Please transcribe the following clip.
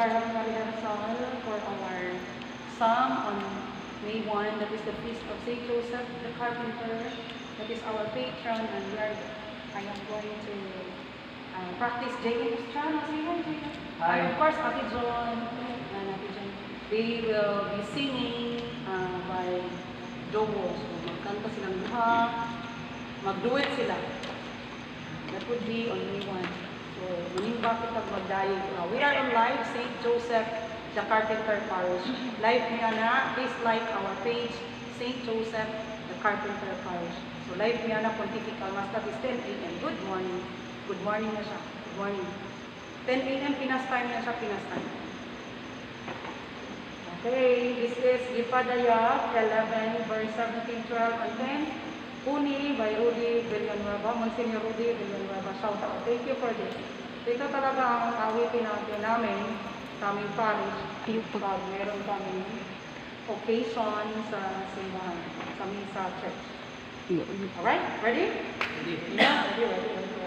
Happy Rehearsal for our song on May 1. That is the Feast of St. Joseph the Carpenter. That is our patron, and I am going to practice James Chano. Say hi, James. Hi. And of course, Ate John and Ate John. They will be singing by Jowo. So, magkanta silang duha. Mag-duet sila. That would be on May 1. So, maning bakit pag magdayeg. We are on live, St. Joseph, the Carpenter Parish. Live niya na, please like our page, St. Joseph, the Carpenter Parish. So, live niya na, Pontifical Mass, that is 10 a.m. Good morning. Good morning na siya. Good morning. 10 a.m. Pinas time na siya, Pinas time. Okay, this is Gipadaya, 11, verse 17, 12, and 10. Puni by Rudy Villanueva, Monsignor Rudy Villanueva. Shout out. Thank you for this. Ito talaga ang awitin namin sa aming parish. Pag meron kami occasion sa simbahan, sa church. Alright? Ready? Ready. Yeah, ready.